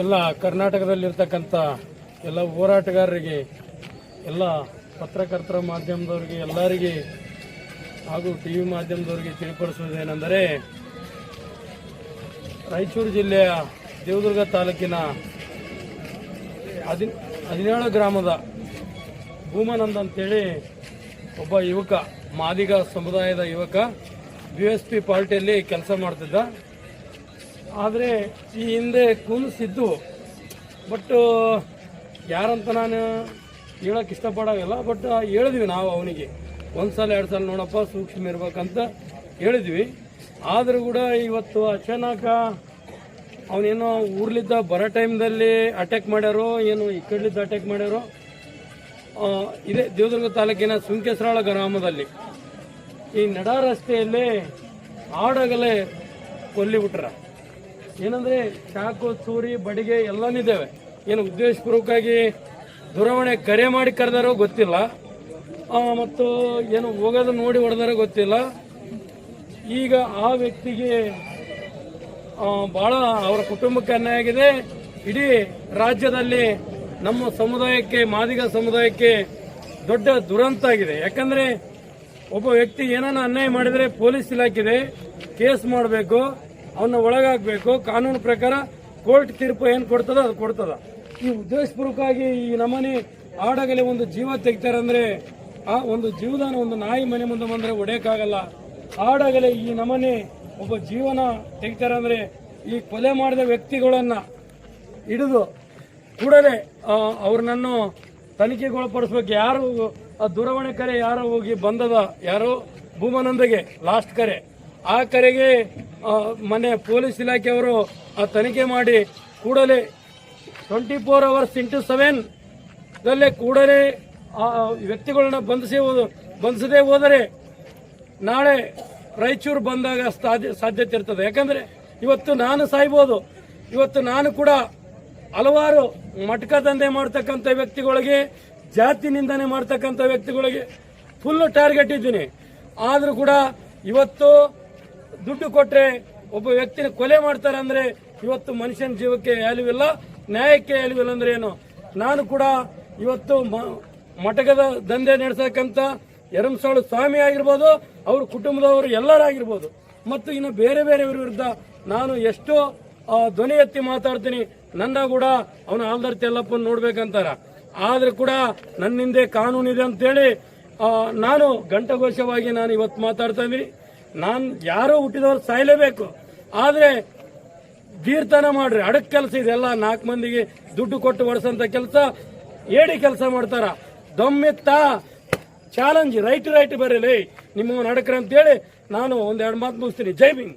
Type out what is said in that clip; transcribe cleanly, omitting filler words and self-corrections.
ಎಲ್ಲ ಕರ್ನಾಟಕದಲ್ಲಿರ್ತಕ್ಕಂಥ ಎಲ್ಲ ಹೋರಾಟಗಾರರಿಗೆ, ಎಲ್ಲ ಪತ್ರಕರ್ತರ ಮಾಧ್ಯಮದವರಿಗೆ, ಎಲ್ಲರಿಗೆ ಹಾಗೂ ಟಿವಿ ಮಾಧ್ಯಮದವರಿಗೆ ತಿಳಿಪಡಿಸುವುದೇನೆಂದರೆ, ರಾಯಚೂರು ಜಿಲ್ಲೆಯ ದೇವದುರ್ಗ ತಾಲೂಕಿನ 17 ಗ್ರಾಮದ ಭೂಮಾನಂದ್ ಅಂತೇಳಿ ಒಬ್ಬ ಯುವಕ, ಮಾದಿಗ ಸಮುದಾಯದ ಯುವಕ, BSP ಪಾರ್ಟಿಯಲ್ಲಿ ಕೆಲಸ ಮಾಡ್ತಿದ್ದ. ಆದರೆ ಈ ಹಿಂದೆ ಕೂನಿಸಿದ್ದು, ಬಟ್ ಯಾರಂತ ನಾನು ಹೇಳೋಕೆ ಇಷ್ಟಪಡೋಲ್ಲ. ಬಟ್ ಹೇಳಿದ್ವಿ ನಾವು ಅವನಿಗೆ, ಒಂದು ಸಲ 2 ಸಲ ನೋಡಪ್ಪ ಸೂಕ್ಷ್ಮ ಇರ್ಬೇಕಂತ ಹೇಳಿದ್ವಿ. ಆದರೂ ಕೂಡ ಇವತ್ತು ಅಚಾನಕ ಅವನೇನೋ ಊರ್ಲಿದ್ದ ಬರೋ ಟೈಮ್ದಲ್ಲಿ ಅಟ್ಯಾಕ್ ಮಾಡ್ಯಾರೋ ಏನು, ಈ ಕಡೆಲಿದ್ದ ಅಟ್ಯಾಕ್ ಮಾಡ್ಯಾರೋ. ಇದೇ ದೇವದುರ್ಗ ತಾಲೂಕಿನ ಸುಂಕೇಸರಾಳ ಗ್ರಾಮದಲ್ಲಿ ಈ ನಡ ರಸ್ತೆಯಲ್ಲಿ ಆಡಗಲೇ ಕೊಲ್ಲಿಬಿಟ್ರ. ಏನಂದ್ರೆ ಚಾಕು, ಚೂರಿ, ಬಡಿಗೆ ಎಲ್ಲನಿದ್ದೇವೆ. ಏನು ಉದ್ದೇಶಪೂರ್ವಕವಾಗಿ ದೂರವಾಣಿ ಕರೆ ಮಾಡಿ ಕರೆದಾರೋ ಗೊತ್ತಿಲ್ಲ, ಮತ್ತು ಏನು ಹೋಗೋದು ನೋಡಿ ಹೊಡೆದಾರೋ ಗೊತ್ತಿಲ್ಲ. ಈಗ ಆ ವ್ಯಕ್ತಿಗೆ ಬಹಳ ಅವರ ಕುಟುಂಬಕ್ಕೆ ಅನ್ಯಾಯ ಆಗಿದೆ. ಇಡೀ ರಾಜ್ಯದಲ್ಲಿ ನಮ್ಮ ಸಮುದಾಯಕ್ಕೆ, ಮಾದಿಗ ಸಮುದಾಯಕ್ಕೆ ದೊಡ್ಡ ದುರಂತ ಆಗಿದೆ. ಯಾಕಂದ್ರೆ ಒಬ್ಬ ವ್ಯಕ್ತಿ ಏನಾನ ಅನ್ಯಾಯ ಮಾಡಿದ್ರೆ ಪೊಲೀಸ್ ಇಲಾಖೆ ಕೇಸ್ ಮಾಡಬೇಕು, ಅವನ್ನ ಒಳಗಾಗಬೇಕು. ಕಾನೂನು ಪ್ರಕಾರ ಕೋರ್ಟ್ ತೀರ್ಪು ಏನು ಕೊಡ್ತದ ಅದು ಕೊಡ್ತದ. ಈ ಉದ್ದೇಶಪೂರ್ವಕವಾಗಿ ಈ ನಮೂನೆ ಆಡಗಲೇ ಒಂದು ಜೀವ ತೆಗಿತಾರೆ ಅಂದ್ರೆ, ಆ ಒಂದು ಜೀವದಾನ, ಒಂದು ನಾಯಿ ಮನೆ ಮುಂದೆ ಬಂದ್ರೆ ಹೊಡೆಯಕ್ಕಾಗಲ್ಲ. ಆಡಗಲೇ ಈ ನಮೂನೆ ಒಬ್ಬ ಜೀವನ ತೆಗಿತಾರೆ ಅಂದ್ರೆ, ಈ ಕೊಲೆ ಮಾಡಿದ ವ್ಯಕ್ತಿಗಳನ್ನ ಹಿಡಿದು ಕೂಡಲೇ ಅವ್ರನ್ನನ್ನು ತನಿಖೆಗೊಳಪಡಿಸ್ಬೇಕು. ಯಾರು ದೂರವಾಣಿ ಕರೆ ಯಾರೋ ಹೋಗಿ ಬಂದದ, ಯಾರೋ ಭೂಮಾನಂದಗೆ ಲಾಸ್ಟ್ ಕರೆ, ಆ ಕರೆಗೆ ಮೊನ್ನೆ ಪೊಲೀಸ್ ಇಲಾಖೆಯವರು ತನಿಖೆ ಮಾಡಿ ಕೂಡಲೇ 24 hours into 7 ದಲ್ಲೇ ಕೂಡಲೇ ವ್ಯಕ್ತಿಗಳನ್ನ ಬಂಧಿಸದೇ ಹೋದರೆ ನಾಳೆ ರಾಯಚೂರು ಬಂದಾಗ ಸಾಧ್ಯತೆ ಇರ್ತದೆ. ಯಾಕಂದ್ರೆ ಇವತ್ತು ನಾನು ಸಾಯ್ಬೋದು. ಇವತ್ತು ನಾನು ಕೂಡ ಹಲವಾರು ಮಟಕ ದಂಧೆ ಮಾಡ್ತಕ್ಕಂಥ ವ್ಯಕ್ತಿಗಳಿಗೆ, ಜಾತಿ ನಿಂದನೆ ಮಾಡ್ತಕ್ಕಂಥ ವ್ಯಕ್ತಿಗಳಿಗೆ ಫುಲ್ ಟಾರ್ಗೆಟ್ ಇದ್ದೀನಿ. ಆದ್ರೂ ಕೂಡ ಇವತ್ತು ದುಡ್ಡು ಕೊಟ್ರೆ ಒಬ್ಬ ವ್ಯಕ್ತಿನ ಕೊಲೆ ಮಾಡ್ತಾರೆ ಅಂದ್ರೆ, ಇವತ್ತು ಮನುಷ್ಯನ ಜೀವಕ್ಕೆ ವ್ಯಾಲ್ಯೂ ಇಲ್ಲ, ನ್ಯಾಯಕ್ಕೆ ವ್ಯಾಲ್ಯೂ ಇಲ್ಲ ಅಂದ್ರೆ ಏನು. ನಾನು ಕೂಡ ಇವತ್ತು ಮಟಕದ ದಂಧೆ ನಡೆಸತಕ್ಕಂಥ ಯರಮಸಾಳು ಸ್ವಾಮಿ ಆಗಿರ್ಬೋದು, ಅವ್ರ ಕುಟುಂಬದವರು ಎಲ್ಲರಾಗಿರ್ಬೋದು, ಮತ್ತು ಇನ್ನು ಬೇರೆ ಬೇರೆಯವರ ವಿರುದ್ಧ ನಾನು ಎಷ್ಟೋ ಧ್ವನಿ ಎತ್ತಿ ಮಾತಾಡ್ತೀನಿ. ನನ್ನ ಕೂಡ ಅವನ ಆಲ್ದರ್ತಿ ಎಲ್ಲಪ್ಪನ ನೋಡ್ಬೇಕಂತಾರ. ಆದ್ರೂ ಕೂಡ ನನ್ನ ಹಿಂದೆ ಕಾನೂನಿದೆ ಅಂತೇಳಿ ನಾನು ಘಂಟಘೋಷವಾಗಿ ನಾನು ಇವತ್ತು ಮಾತಾಡ್ತಾ ಇದ್ದೀನಿ. ನಾನು ಯಾರೋ ಹುಟ್ಟಿದವರು ಸಾಯಲೇಬೇಕು, ಆದ್ರೆ ಧೀರ್ತನ ಮಾಡ್ರಿ. ಅಡಕ್ ಕೆಲಸ ಇದೆಲ್ಲ 4 ಮಂದಿಗೆ ದುಡ್ಡು ಕೊಟ್ಟು ಹೊಡೆಸಂತ ಕೆಲಸ, ಏಡಿ ಕೆಲಸ ಮಾಡ್ತಾರ. ದಮ್ಮೆತ್ತ ಚಾಲೆಂಜ್, ರೈಟ್ ಬರೀಲಿ ನಿಮ್ಮ ನಡಕ್ರ ಅಂತೇಳಿ ನಾನು 1-2 ಮಾತು ಮುಗಿಸ್ತೀನಿ. ಜೈ ಭೀಮ್.